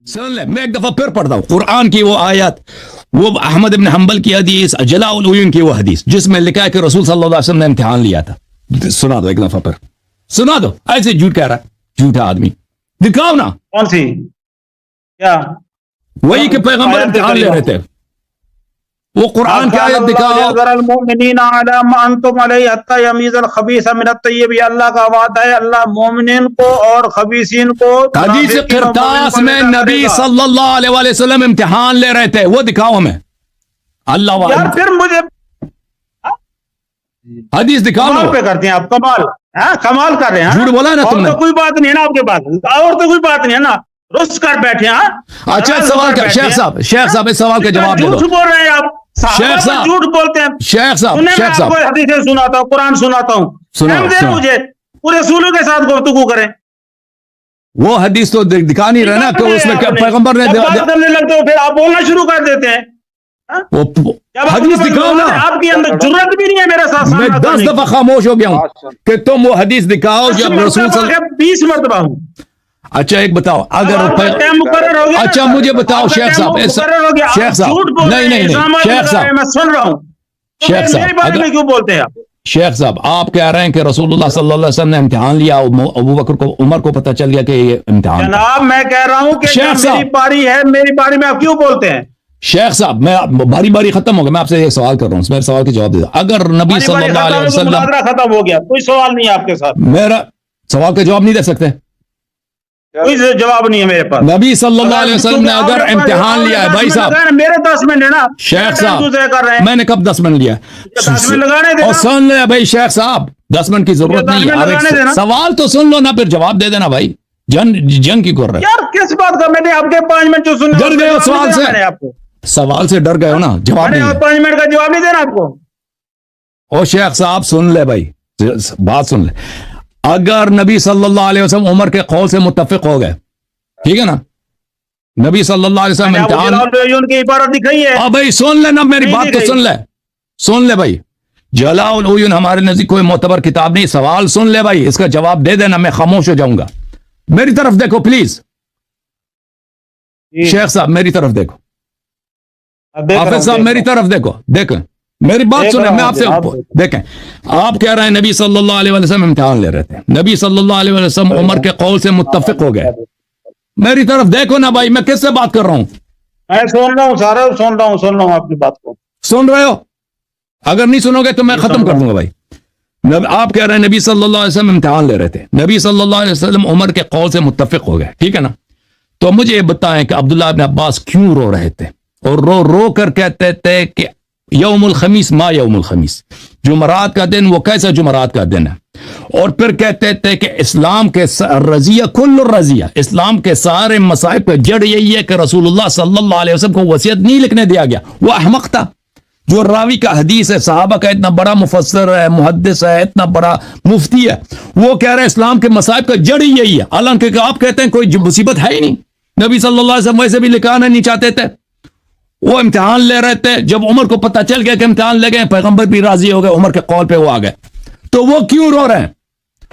سن لے میں ایک دفعہ پھر پڑھتا ہوں قرآن کی وہ آیات، وہ احمد بن حنبل کی حدیث، جلاء العیون کی وہ حدیث جس میں لکھا ہے کہ رسول صلی اللہ علیہ وسلم نے امتحان لیا تھا. سنا دو ایک دفعہ پھر، سنا دو. ایسے جھوٹ کہہ رہا ہے، جھوٹا آدمی. دکھاؤ نا. کون سی؟ کیا؟ وہی کہ پیغمبر امتحان لے رہے تھے. وہ قرآن کی آیت دکھاؤ. المؤمنین علی ما انتم علیہ حتی یمیز الخبیث من الطیب. یہ اللہ کا وعدہ ہے، اللہ مومنین کو اور خبیثین کو. حدیث قرطاس میں نبی صلی اللہ علیہ وآلہ وسلم امتحان لے رہے تھے، وہ دکھاؤ ہمیں. اللہ یار پھر مجھے حدیث دکھاؤ نا. کمال پہ کرتے ہیں آپ، کمال. ہاں کمال کر رہے ہیں. جھوٹ بولا نا تم نے. اور تو کوئی بات نہیں ہے نا آپ کے پاس، اور تو کوئی بات نہیں ہے نا، رس کر بیٹھے. ہاں اچھا سوال کا شیخ صاحب، شیخ صاحب اس سوال کا جواب دے دو. جھوٹ بول رہے ہیں آپ، شیخ صاحب جھوٹ بولتے ہیں. شیخ صاحب سنیں، میں شیخ آپ صاحب کو حدیثیں سناتا ہوں، قرآن سناتا ہوں. سناؤ، دے سناؤ. مجھے پورے اصولوں کے ساتھ گفتگو کریں. وہ حدیث تو دکھا نہیں رہے نا کہ اس میں کیا پیغمبر نے جب بات کرنے لگتے ہو پھر آپ بولنا شروع کر دیتے ہیں. حدیث دکھاؤ نا. آپ کے اندر جرات بھی نہیں ہے میرے ساتھ. میں 10 دفعہ خاموش ہو گیا ہوں کہ تم وہ حدیث دکھاؤ جب رسول صلی اللہ. 20 مرتبہ ہوں. اچھا ایک بتاؤ، اگر مقرر ہو گیا. اچھا مجھے بتاؤ شیخ صاحب، شیخ صاحب نہیں نہیں نہیں شیخ صاحب، میں سن رہا ہوں. شیخ صاحب میرے بارے میں کیوں بولتے ہیں آپ؟ شیخ صاحب آپ کہہ رہے ہیں کہ رسول اللہ صلی اللہ علیہ وسلم نے امتحان لیا، ابو بکر کو، عمر کو پتہ چل گیا کہ یہ امتحان. جناب میں کہہ رہا ہوں کہ میری باری ہے، میری باری میں آپ کیوں بولتے ہیں؟ شیخ صاحب میں باری باری ختم ہو گیا، میں آپ سے ایک سوال کر رہا ہوں، میرے سوال کے جواب دے دو. اگر نبی صلی اللہ علیہ وسلم ختم ہو گیا، کوئی سوال نہیں ہے آپ کے ساتھ. میرا سوال کا جواب نہیں دے سکتے؟ کوئی جواب نہیں ہے میرے پاس. نبی صلی اللہ علیہ وسلم نے اگر امتحان لیا ہے بھائی صاحب. میرے 10 منٹ ہے نا شیخ صاحب، میں نے کب 10 منٹ لیا؟ 10 منٹ لگانے دے. اور سن لے بھائی شیخ صاحب، 10 منٹ کی ضرورت نہیں ہے. سوال تو سن لو نا، پھر جواب دے دینا بھائی. جنگ کی کر رہے یار کس بات کا؟ میں نے آپ کے 5 منٹ جو سن ڈر گئے ہو سوال سے، سوال سے ڈر گئے ہو نا، جواب نہیں. 5 منٹ کا جواب نہیں دینا آپ کو. او شیخ صاحب سن لے بھائی، بات سن لے. اگر نبی صلی اللہ علیہ وسلم عمر کے قول سے متفق ہو گئے، ٹھیک ہے نا، نبی صلی اللہ علیہ وسلم امتحان کی عبارت دکھائی ہے. بھائی سن لے نا میری بات تو سن لے بھائی. جلاء العیون ہمارے نزدیک کوئی معتبر کتاب نہیں. سوال سن لے بھائی، اس کا جواب دے دینا، میں خاموش ہو جاؤں گا. میری طرف دیکھو پلیز. شیخ صاحب میری طرف دیکھو، حافظ صاحب میری طرف دیکھو، دیکھیں میری بات سنیں. میں آپ سے دیکھیں، آپ کہہ رہے ہیں نبی صلی اللہ علیہ وسلم امتحان لے رہے تھے، نبی صلی اللہ علیہ وسلم عمر کے قول سے متفق ہو گئے. میری طرف دیکھو نا بھائی، میں کس سے بات کر رہا ہوں؟ میں سن رہا ہوں سارا، سن رہا ہوں آپ کی بات کو. سن رہے ہو؟ اگر نہیں سنو گے تو میں ختم کر دوں گا بھائی. آپ کہہ رہے ہیں نبی صلی اللہ علیہ وسلم امتحان لے رہے تھے، نبی صلی اللہ علیہ وسلم عمر کے قول سے متفق ہو گئے، ٹھیک ہے نا. تو مجھے یہ بتائیں کہ عبداللہ ابن عباس کیوں رو رہے تھے، اور رو کر کہتے تھے کہ یوم الخمیس ما یوم الخمیس، جمعرات کا دن وہ کیسا جمعرات کا دن ہے. اور پھر کہتے تھے کہ اسلام کے رضیہ کل الرضیہ، اسلام کے سارے مصائب کا جڑ یہی ہے کہ رسول اللہ صلی اللہ علیہ وسلم کو وصیت نہیں لکھنے دیا گیا. وہ احمق تھا جو راوی کا حدیث ہے، صحابہ کا اتنا بڑا مفسر ہے، محدث ہے، اتنا بڑا مفتی ہے، وہ کہہ رہے ہیں اسلام کے مصائب کا جڑ ہی یہی ہے، حالانکہ آپ کہتے ہیں کوئی مصیبت ہے ہی نہیں. نبی صلی اللہ علیہ وسلم ویسے بھی لکھانا نہیں چاہتے تھے، وہ امتحان لے رہے تھے. جب عمر کو پتہ چل گیا کہ امتحان لے گئے، پیغمبر بھی راضی ہو گئے، عمر کے قول پہ وہ آ گئے. تو وہ کیوں رو رہے ہیں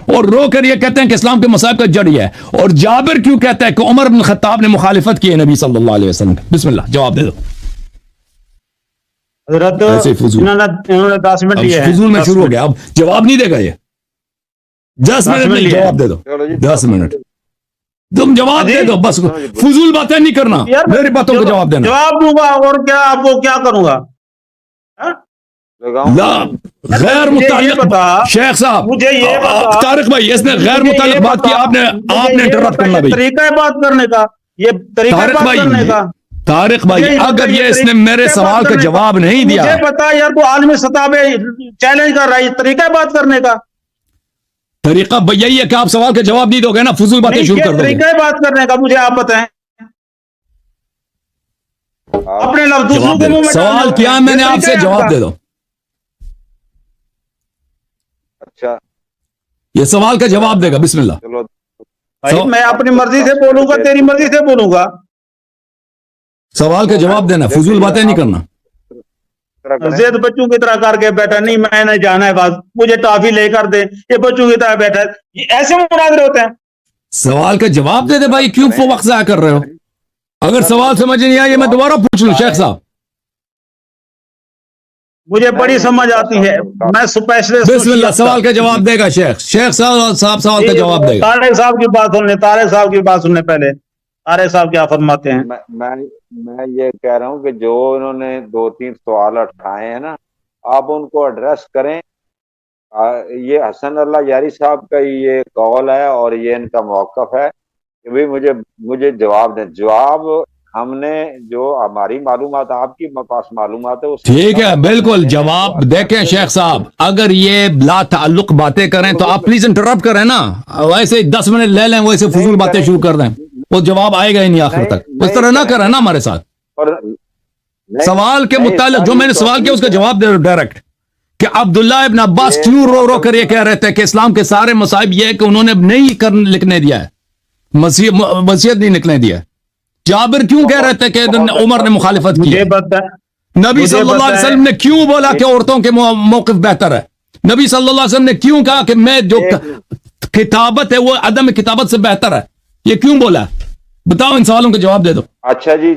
اور رو کر یہ کہتے ہیں کہ اسلام کے مصائب کا جڑ یہ ہے؟ اور جابر کیوں کہتا ہے کہ عمر بن خطاب نے مخالفت کی ہے نبی صلی اللہ علیہ وسلم؟ بسم اللہ جواب دے دو. حضرت انہوں نے 10 منٹ لیے ہیں، فضول میں شروع ہو گیا، اب جواب نہیں دے گا یہ. 10 منٹ میں جواب دے دو، 10 منٹ تم جواب دے دو، بس فضول باتیں نہیں کرنا، میری باتوں کو جواب دینا. جواب دوں گا اور کیا آپ کو کیا کروں گا؟ غیر متعلق شیخ صاحب، مجھے یہ طارق بھائی اس نے غیر متعلق بات کی، آپ نے انٹرپٹ کرنا بھائی. طریقہ بات کرنے کا، یہ طریقہ بات کرنے کا. طارق بھائی اگر یہ اس نے میرے سوال کا جواب نہیں دیا، مجھے پتا یار تو عالمی سطح پہ چیلنج کر رہا ہے، طریقہ بات کرنے کا. طریقہ یہی ہے کہ آپ سوال کا جواب نہیں دو گے نا، فضول باتیں شروع کر دو گے. طریقہ بات کرنے کا مجھے آپ بتائیں. اپنے لفظ سوال کیا میں نے آپ سے، جواب دے دو. اچھا یہ سوال کا جواب دے گا، بسم اللہ. میں اپنی مرضی سے بولوں گا، تیری مرضی سے بولوں گا. سوال کا جواب دینا، فضول باتیں نہیں کرنا. زید بچوں کی طرح کر کے بیٹھا، نہیں میں نے جانا ہے بس مجھے ٹافی لے کر دے، یہ بچوں کی طرح بیٹھا ہے. ایسے مناظرے ہوتے ہیں. سوال کا جواب دے دے بھائی، کیوں وقت ضائع کر رہے ہو؟ اگر سوال سمجھ نہیں آئے میں دوبارہ پوچھ لوں شیخ صاحب؟ مجھے بڑی سمجھ آتی ہے، میں اسپیشلسٹ بسم اللہ، سوال کا جواب دے گا شیخ صاحب سوال کا جواب دے گا۔ طارق صاحب کی بات سن لیں، طارق صاحب کی بات سننے پہلے طارق صاحب کیا فرماتے ہیں؟ میں یہ کہہ رہا ہوں کہ جو انہوں نے 2-3 سوال اٹھائے ہیں نا، آپ ان کو ایڈریس کریں۔ یہ حسن اللہ یاری صاحب کا یہ قول ہے اور یہ ان کا موقف ہے کہ بھئی مجھے جواب دیں۔ جواب ہم نے جو ہماری معلومات، آپ کی پاس معلومات ہے، ٹھیک ہے، بالکل جواب دیکھیں شیخ صاحب، اگر یہ لا تعلق باتیں کریں تو آپ پلیز انٹرپٹ کریں نا، ویسے 10 منٹ لے لیں، ویسے فضول باتیں شروع کر دیں، وہ جواب آئے گا ہی نہیں آخر تک۔ اس طرح نہ کریں نا ہمارے ساتھ۔ سوال کے متعلق جو میں نے سوال کیا اس کا جواب دے دو ڈائریکٹ، کہ عبداللہ ابن عباس کیوں رو رو کر یہ کہہ رہے تھے کہ اسلام کے سارے مصائب یہ ہے کہ انہوں نے نہیں لکھنے دیا ہے، وصیت نہیں لکھنے دیا ہے۔ جابر کیوں کہہ رہے تھے کہ عمر نے مخالفت کی؟ نبی صلی اللہ علیہ وسلم نے کیوں بولا کہ عورتوں کے موقف بہتر ہے؟ نبی صلی اللہ علیہ وسلم نے کیوں کہا کہ میں جو کتابت ہے وہ عدم کتابت سے بہتر ہے؟ یہ کیوں بولا؟ بتاؤ، ان سوالوں کا جواب دے دو۔ اچھا جی،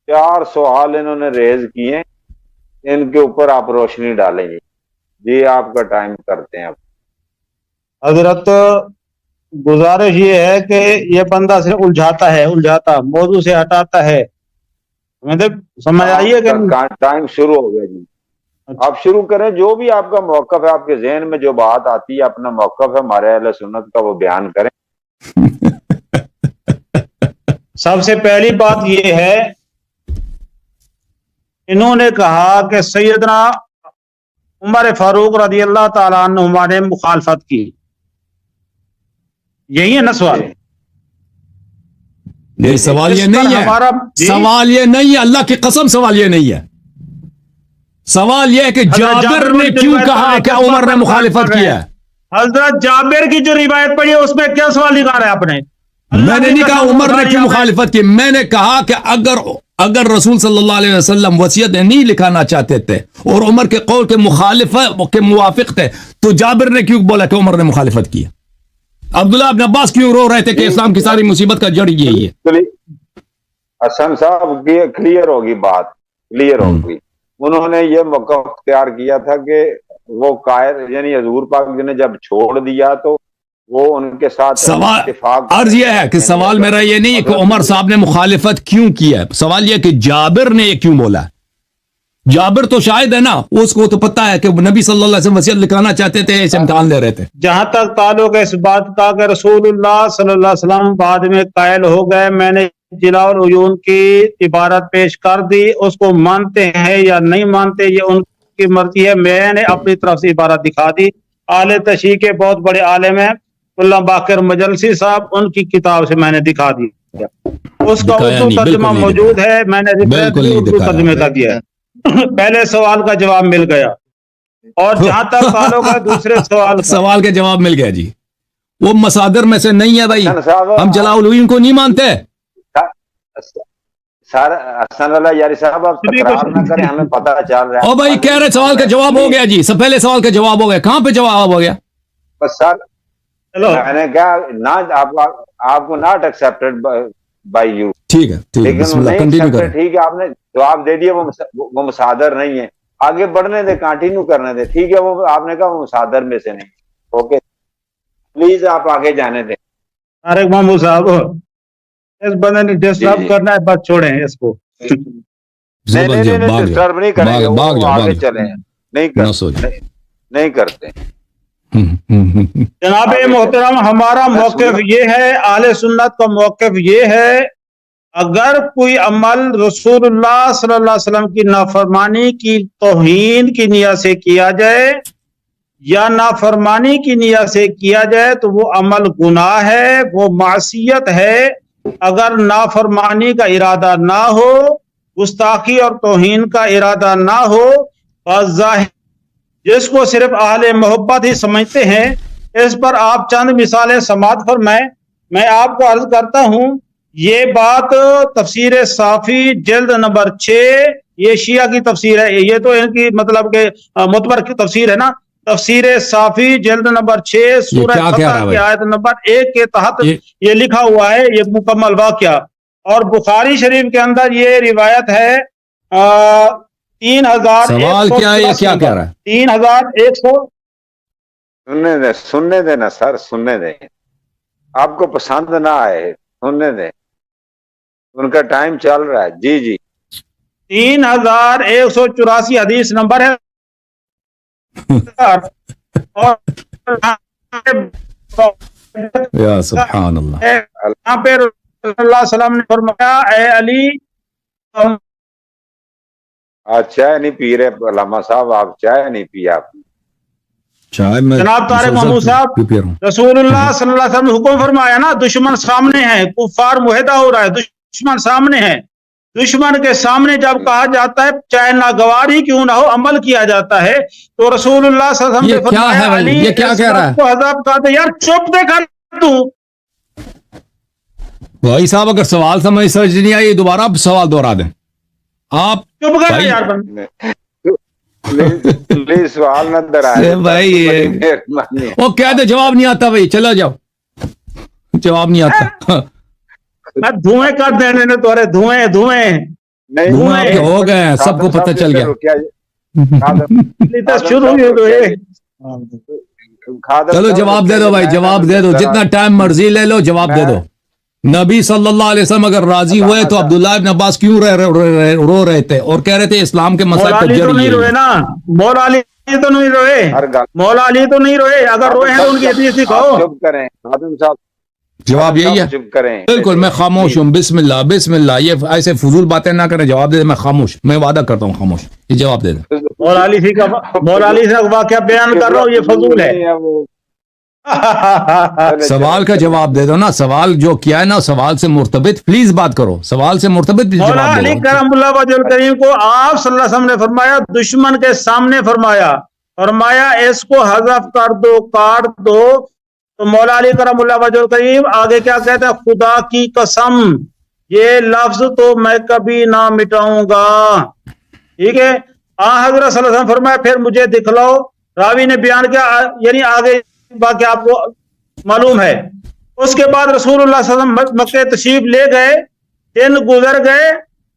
4 سوال انہوں نے ریز کیے، ان کے اوپر آپ روشنی ڈالیں گے جی، آپ کا ٹائم کرتے ہیں۔ حضرت گزارش یہ ہے کہ یہ بندہ صرف الجھاتا موضوع سے ہٹاتا ہے، مطلب سمجھ آئیے کہ ٹائم شروع ہو گیا جی، آپ شروع کریں۔ جو بھی آپ کا موقف ہے، آپ کے ذہن میں جو بات آتی ہے، اپنا موقف ہے ہمارے اہل سنت کا، وہ بیان کریں۔ سب سے پہلی بات یہ ہے، انہوں نے کہا کہ سیدنا عمر فاروق رضی اللہ تعالیٰ عنہ نے مخالفت کی، یہی ہے نا سوال؟ نہیں، سوال یہ نہیں ہے، سوال یہ نہیں ہے، اللہ کی قسم سوال یہ نہیں ہے۔ سوال یہ ہے کہ جابر نے کیوں کہا کہ عمر نے مخالفت کیا ہے؟ حضرت جابر کی جو روایت پڑھی ہے اس میں کیا سوال نکالا ہے آپ نے؟ میں نے نہیں کہا عمر نے کیوں مخالفت کی، میں نے کہا کہ اگر رسول صلی اللہ علیہ وسلم وصیت نہیں لکھانا چاہتے تھے اور عمر کے قول کے مخالف کے موافق تھے تو جابر نے کیوں بولا کہ عمر نے مخالفت کی؟ عبداللہ ابن عباس کیوں رو رہے تھے کہ اسلام کی ساری مصیبت کا جڑ یہی ہے؟ حسن صاحب کلیئر ہوگی بات، کلیئر ہوگی۔ انہوں نے یہ موقف اختیار کیا تھا کہ وہ قائد یعنی حضور پاک نے جب چھوڑ دیا تو وہ ان کے ساتھ سوال عرض یہ ہے کہ سوال میرا یہ نہیں ہے کہ عمر صاحب نے مخالفت کیوں کی ہے، سوال یہ کہ جابر نے یہ کیوں بولا۔ جابر تو شاہد ہے نا، اس کو تو پتا ہے کہ نبی صلی اللہ علیہ وسلم وصیت لکھانا چاہتے تھے، اس امتحان لے رہے تھے۔ جہاں تک تعلق ہے اس بات کا کہ رسول اللہ صلی اللہ علیہ وسلم بعد میں قائل ہو گئے، میں نے جلاء العیون کی عبارت پیش کر دی، اس کو مانتے ہیں یا نہیں مانتے یہ ان کی مرضی ہے، میں نے اپنی طرف سے عبارت دکھا دی۔ اہل تشیع کے بہت بڑے عالم ہیں اللہ باقر مجلسی صاحب، ان کی کتاب سے میں نے دکھا دی، اس کا اردو ترجمہ موجود ہے، میں نے اردو ترجمے کا دیا ہے۔ پہلے سوال کا جواب مل گیا، اور جہاں تک تعلق ہے دوسرے سوال کا جواب مل گیا جی، وہ مصادر میں سے نہیں ہے بھائی، ہم جلاء العیون کو نہیں مانتے۔ حسن اللہ یاری صاحب آپ تکرار نہ کریں، ہمیں پتہ چل رہا ہے۔ او بھائی کہہ رہے سوال کا جواب ہو گیا جی، سب پہلے سوال کا جواب ہو گیا، کہاں پہ جواب ہو گیا؟ بس سر میں نے کہا آپ کو ناٹ ایکسپٹڈ بائی یو، ٹھیک ہے بسم اللہ کنٹینیو کریں۔ ٹھیک ہے، آپ نے جواب دے دیا، وہ مصادر نہیں ہے، آگے بڑھنے دے، کنٹینیو کرنے دے، ٹھیک ہے، وہ آپ نے کہا وہ مصادر میں سے نہیں، اوکے پلیز آپ آگے جانے دیں۔ طارق محمود صاحب، اس بندے نے ڈسٹرب کرنا ہے، بس چھوڑیں اس کو۔ ڈسٹرب نہیں کریں گے، وہ آگے چلیں، نہیں کرتے۔ جناب محترم، ہمارا موقف یہ ہے، اہل سنت کا موقف یہ ہے، اگر کوئی عمل رسول اللہ صلی اللہ علیہ وسلم کی نافرمانی کی توہین کی نیت سے کیا جائے یا نافرمانی کی نیت سے کیا جائے تو وہ عمل گناہ ہے، وہ معصیت ہے۔ اگر نافرمانی کا ارادہ نہ ہو، گستاخی اور توہین کا ارادہ نہ ہو، ظاہر جس کو صرف اہل محبت ہی سمجھتے ہیں، اس پر آپ چند مثالیں سماعت فرمائیں۔ میں آپ کو عرض کرتا ہوں، یہ بات تفسیر صافی جلد نمبر 6، یہ شیعہ کی تفسیر ہے، یہ تو ان کی مطلب کہ معتبر کی تفسیر ہے نا، تفسیر صافی جلد نمبر 6 سورہ فتح کی آیت نمبر 1 کے تحت یہ لکھا ہوا ہے، یہ مکمل واقعہ۔ اور بخاری شریف کے اندر یہ روایت ہے 3000 سوال کیا ہے یہ کیا کہہ رہا ہے 3100 سننے دیں نا سر، سننے دیں، آپ کو پسند نہ آئے سننے دیں، ان کا ٹائم چل رہا ہے۔ جی جی 3184 حدیث نمبر ہے اور یا سبحان اللہ، یہاں پہ رسول اللہ صلی اللہ علیہ وسلم نے فرمایا اے علی آپ چائے نہیں پی رہے علامہ صاحب، آپ چائے نہیں پی آپ نے۔ چائے میں جناب طارق محمود صاحب، پی رہا ہوں۔ رسول اللہ صلی اللہ علیہ وسلم نے حکم فرمایا نا، دشمن سامنے ہے، کفار معاہدہ ہو رہا ہے، دشمن سامنے ہے، دشمن کے سامنے جب کہا جاتا ہے چاہے ناگوار ہی کیوں نہ ہو عمل کیا جاتا ہے، تو رسول اللہ صلی اللہ علیہ وسلم نے یہ کیا ہے فرمایا بھائی؟ علی یہ کیا اس کہہ رہا ہے؟ وقت کو حذف کر دے۔ یار چپ دے کر تو بھائی صاحب اگر سوال سمجھ نہیں آئی دوبارہ آپ سوال دوہرا دیں آپ چپ کر بھائی- یار پلیز سوال نہ درائے بھائی مہربانی۔ وہ کہہ دے جواب نہیں آتا بھائی، چلا جاؤ، جواب نہیں آتا۔ میں دھوئیں کر دینے نے تورے دھوئیں نہیں دھواں آپ کے ہو گئے ہیں، سب کو پتہ چل گیا۔ شروع ہوئی تو یہ چلو جواب دے دو بھائی، جواب دے دو، جتنا ٹائم مرضی لے لو، جواب دے دو۔ نبی صلی اللہ علیہ وسلم اگر راضی ہوئے تو عبداللہ ابن عباس کیوں رو رہے تھے اور کہہ رہے تھے اسلام کے مسائل مولا پر علی تو نہیں روئے جڑ نا، مولا علی تو نہیں روئے، ہر گل مولا علی تو نہیں روئے، اگر روئے ہیں تو ان کی حدیث دکھاؤ۔ چپ کریں خادم صاحب، جواب یہی ہے۔ چپ کریں بالکل میں خاموش ہوں، بسم اللہ بسم اللہ، یہ ایسے فضول باتیں نہ کریں، جواب دے دیں، میں خاموش، میں وعدہ کرتا ہوں خاموش، یہ جواب دے دیں۔ مولا علی سے مولا علی سے واقعہ بیان کر رہا ہوں، یہ فضول ہے۔ سوال کا جواب دے دو نا، سوال جو کیا ہے نا سوال سے مرتبط پلیز بات کرو، سوال سے مرتبط بھی مولا جواب علی دے دو۔ کرم اللہ وجہ الکریم کو آپ صلی اللہ علیہ وسلم نے فرمایا، دشمن کے سامنے فرمایا اس کو حذف کر دو، کاٹ دو، تو مولا علی کرم اللہ وجہ الکریم آگے کیا کہتا ہے، خدا کی قسم یہ لفظ تو میں کبھی نہ مٹاؤں گا، ٹھیک ہے۔ حضرت صلی اللہ علیہ وسلم فرمایا پھر مجھے دکھلاؤ، راوی نے بیان کیا، یعنی آگے باقی آپ کو معلوم ہے۔ اس کے بعد رسول اللہ صلی اللہ علیہ وسلم مکہ تشریف لے گئے، دن گزر گئے،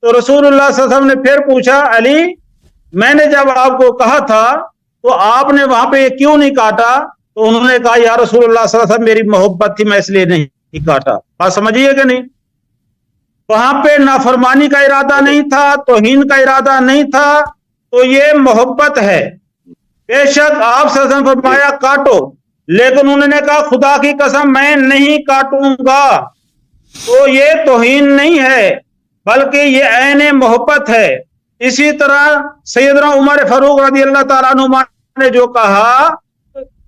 تو رسول اللہ صلی اللہ علیہ وسلم نے پھر پوچھا علی میں نے جب آپ کو کہا تھا تو آپ نے وہاں پہ کیوں نہیں کاٹا؟ تو انہوں نے کہا یا رسول اللہ صلی اللہ علیہ وسلم میری محبت تھی میں اس لیے نہیں کاٹا۔ بات سمجھیے کہ نہیں؟ وہاں پہ نافرمانی کا ارادہ نہیں تھا، توہین کا ارادہ نہیں تھا، تو یہ محبت ہے۔ بے شک آپ صلی اللہ علیہ وسلم فرمایا کاٹو، لیکن انہوں نے کہا خدا کی قسم میں نہیں کاٹوں گا، تو یہ توہین نہیں ہے بلکہ یہ عین محبت ہے۔ اسی طرح سیدنا عمر فاروق رضی اللہ تعالیٰ عنہ نے جو کہا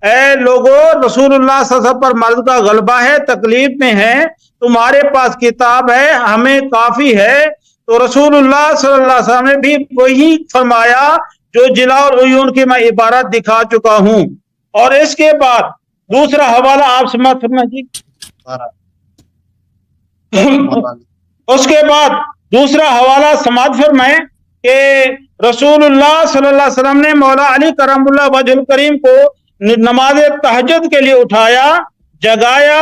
اے لوگو رسول اللہ صلی اللہ علیہ وسلم پر مرض کا غلبہ ہے، تکلیف میں ہے، تمہارے پاس کتاب ہے ہمیں کافی ہے، تو رسول اللہ صلی اللہ علیہ وسلم نے بھی وہی فرمایا جو جلا العیون کی میں عبارت دکھا چکا ہوں۔ اور اس کے بعد دوسرا حوالہ آپ سماعت فرمائیے، اس کے بعد دوسرا حوالہ سماعت فرمائیں کہ رسول اللہ صلی اللہ علیہ وسلم نے مولا علی کرم اللہ وجہ الکریم کو نماز تہجد کے لیے اٹھایا، جگایا،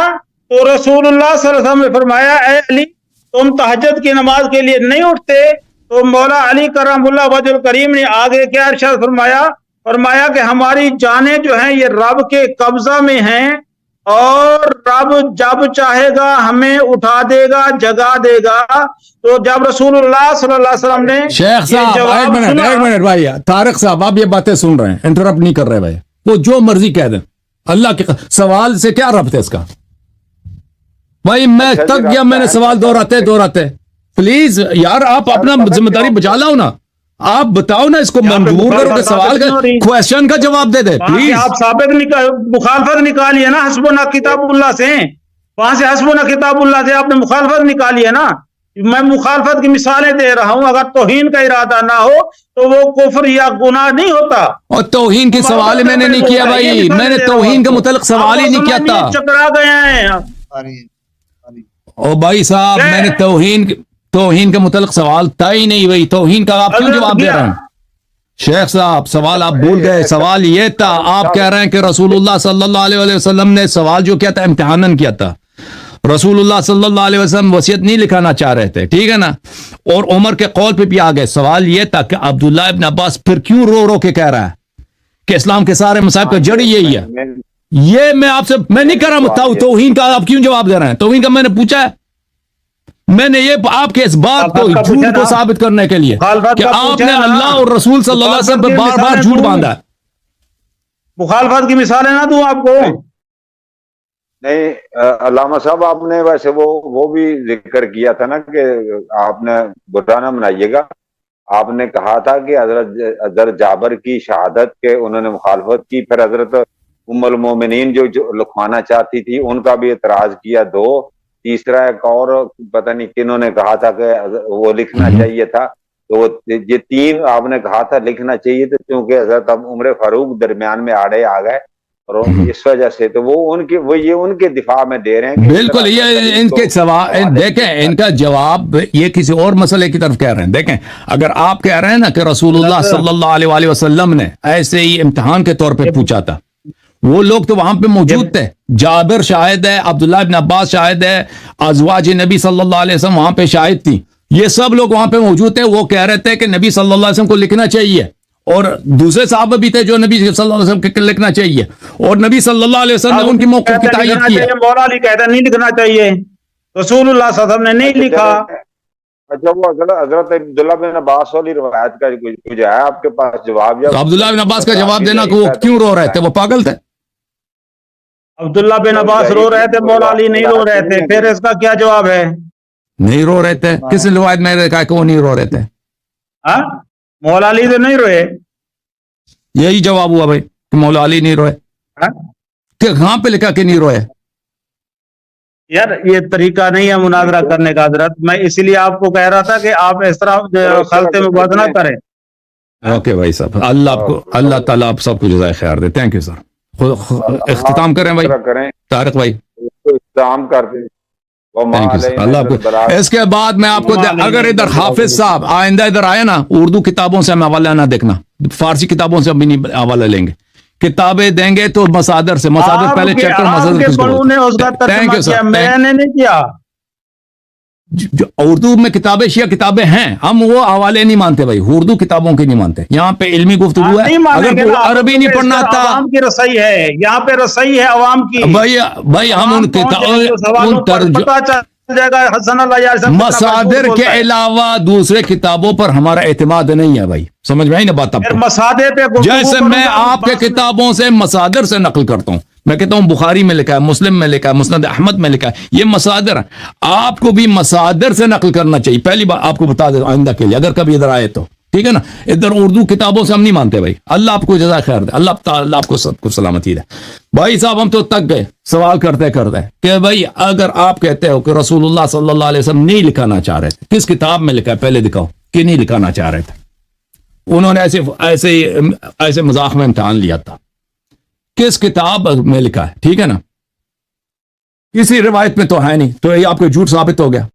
تو رسول اللہ صلی اللہ علیہ وسلم نے فرمایا اے علی تم تہجد کی نماز کے لیے نہیں اٹھتے؟ تو مولا علی کرم اللہ وجہ الکریم نے آگے کیا ارشاد فرمایا کہ ہماری جانیں جو ہیں یہ رب کے قبضہ میں ہیں، اور رب جب چاہے گا ہمیں اٹھا دے گا، جگا دے گا۔ تو جب رسول اللہ صلی اللہ علیہ وسلم نے شیخ صاحب ایک منٹ بھائی، طارق صاحب آپ یہ باتیں سن رہے ہیں، انٹرپٹ نہیں کر رہے بھائی، وہ جو مرضی کہہ دیں، اللہ کے سوال سے کیا ربط ہے اس کا؟ بھائی میں تک گیا، میں نے سوال دہراتے پلیز یار آپ اپنا ذمہ داری بچا لاؤ نا، آپ بتاؤ نا اس کو منظور کرو کہ سوال کا کوشچن کا جواب دے دے پلیز۔ آپ ثابت مخالفت نکالیے نا حسبنا کتاب اللہ سے، وہاں سے حسبنا کتاب اللہ سے آپ نے مخالفت نکالی ہے نا۔ میں مخالفت کی مثالیں دے رہا ہوں، اگر توہین کا ارادہ نہ ہو تو وہ کفر یا گناہ نہیں ہوتا۔ اور توہین کی سوال میں نے نہیں کیا بھائی، میں نے توہین کے متعلق سوال ہی نہیں کیا تھا۔ چکرا گئے ہیں او بھائی صاحب میں نے توہین کے متعلق سوال تھا ہی نہیں بھائی، توہین کا آپ کیوں جواب دے رہے ہیں؟ شیخ صاحب سوال آپ بھول گئے، سوال یہ تھا، آپ کہہ رہے ہیں کہ رسول اللہ صلی اللہ علیہ وسلم نے سوال جو کیا تھا امتحاناً کیا تھا، رسول اللہ صلی اللہ علیہ وسلم وصیت نہیں لکھانا چاہ رہے تھے، ٹھیک ہے نا، اور عمر کے قول پہ بھی آ گئے. سوال یہ تھا کہ عبداللہ ابن عباس پھر کیوں رو رو کے کہہ رہا ہے کہ اسلام کے سارے مصائب کا جڑ یہی ہے؟ یہ میں آپ سے میں نہیں کر رہا ہوں توہین کا، آپ کیوں جواب دے رہے ہیں؟ توہین کا میں نے پوچھا ہے، میں نے یہ آپ کے اس بات کو جھوٹ کو ثابت کرنے کے لیے کہ آپ نے اللہ اور رسول صلی اللہ علیہ وسلم پر بار بار جھوٹ باندھا ہے. مخالفت کی مثالیں نہ دوں آپ کو. نہیں علامہ صاحب، آپ نے ویسے وہ بھی ذکر کیا تھا نا کہ آپ نے برا نہ منائیے گا، آپ نے کہا تھا کہ حضرت جابر کی شہادت کے انہوں نے مخالفت کی، پھر حضرت ام المومنین جو لکھوانا چاہتی تھی ان کا بھی اعتراض کیا، دو تیسرا ایک اور پتہ نہیں کنہوں نے کہا تھا کہ وہ لکھنا چاہیے تھا. تو یہ تین آپ نے کہا تھا لکھنا چاہیے تھا، کیونکہ حضرت عمر فاروق درمیان میں آڑے آ گئے اور اس وجہ سے تو وہ یہ ان کے دفاع میں دے رہے ہیں. بالکل، یہ ان کے سوال دیکھیں، ان کا جواب یہ کسی اور مسئلے کی طرف کہہ رہے ہیں. دیکھیں، اگر آپ کہہ رہے ہیں نا کہ رسول اللہ صلی اللہ علیہ وآلہ وسلم نے ایسے ہی امتحان کے طور پہ پوچھا تھا، وہ لوگ تو وہاں پہ موجود تھے، جابر شاہد ہے، عبداللہ ابن عباس شاہد ہے، ازواج نبی صلی اللہ علیہ وسلم وہاں پہ شاہد تھی، یہ سب لوگ وہاں پہ موجود تھے. وہ کہہ رہے تھے کہ نبی صلی اللہ علیہ وسلم کو لکھنا چاہیے، اور دوسرے صحابہ بھی تھے جو نبی صلی اللہ علیہ وسلم کو لکھنا چاہیے، اور نبی صلی اللہ علیہ وسلم نے ان کی موقف کی تائید کی ہے. مولا علی کہتا ہے نہیں لکھنا چاہیے، رسول اللہ صلی اللہ علیہ وسلم نے نہیں لکھا. اچھا، وہ حضرت عبداللہ بن عباس والی روایت کا کچھ ہے آپ کے پاس جواب؟ تو عبداللہ بن عباس کا جواب دینا کہ وہ کیوں رو رہے تھے، وہ پاگل تھے؟ عبداللہ بن عباس رو رہے تھے، مولا علی نہیں رو رہے تھے، پھر اس کا کیا جواب ہے؟ نہیں رو رہے تھے. کس روایت میں نے کہا کہ وہ نہیں رو رہے تھے؟ ہاں، مولا علی تو نہیں روئے. یہی جواب ہوا بھائی کہ مولا علی نہیں روئے. کہ کہاں پہ لکھا کہ نہیں روئے؟ یار یہ طریقہ نہیں ہے مناظرہ کرنے کا حضرت، میں اسی لیے آپ کو کہہ رہا تھا کہ آپ اس طرح خلط مباد نہ کریں. اوکے بھائی صاحب، اللہ تعالیٰ آپ سب کو جزائے خیر دے. Thank you sir. اختتام کریں بھائی طارق بھائی. اختتام کرتے ہیں. Thank you sir. اللہ آپ کو. اس کے بعد میں آپ کو اگر ادھر حافظ صاحب آئندہ ادھر آئے نا، اردو کتابوں سے ہم حوالہ نہ دیکھنا، فارسی کتابوں سے ابھی نہیں حوالہ لیں گے. کتابیں دیں گے تو مصادر سے، مصادر پہلے چیک کرو مصادر. Thank you sir. میں نے نہیں کیا. جو اردو میں کتابیں شیعہ کتابیں ہیں، ہم وہ حوالے نہیں مانتے بھائی، اردو کتابوں کے نہیں مانتے. یہاں پہ علمی گفتگو ہے، اگر عربی نہیں پڑھنا تھا، عوام کی رسائی ہے، یہاں پہ رسائی ہے عوام کی. بھائی ہم ان مصادر کے علاوہ دوسرے کتابوں پر ہمارا اعتماد نہیں ہے بھائی. سمجھ میں آئی نا بات آپ کو؟ جیسے میں آپ کے کتابوں سے مصادر سے نقل کرتا ہوں، میں کہتا ہوں بخاری میں لکھا ہے، مسلم میں لکھا ہے، مسند احمد میں لکھا ہے، یہ مصادر ہیں. آپ کو بھی مصادر سے نقل کرنا چاہیے. پہلی بار آپ کو بتا دیں آئندہ کے لیے، اگر کبھی ادھر آئے تو ٹھیک ہے نا. ادھر اردو کتابوں سے ہم نہیں مانتے بھائی. اللہ آپ کو جزائے خیر دے، اللہ تعالیٰ آپ کو سب کو سلامتی دے. بھائی صاحب ہم تو تک گئے سوال کرتے کرتے کہ بھائی اگر آپ کہتے ہو کہ رسول اللہ صلی اللہ علیہ وسلم نہیں لکھانا چاہ رہے تھے، کس کتاب میں لکھا ہے پہلے دکھاؤ کہ نہیں لکھانا چاہ رہے تھے. انہوں نے ایسے مذاق میں امتحان لیا تھا، کس کتاب میں لکھا ہے؟ ٹھیک ہے نا، کسی روایت میں تو ہے نہیں، تو یہ آپ کو جھوٹ ثابت ہو گیا.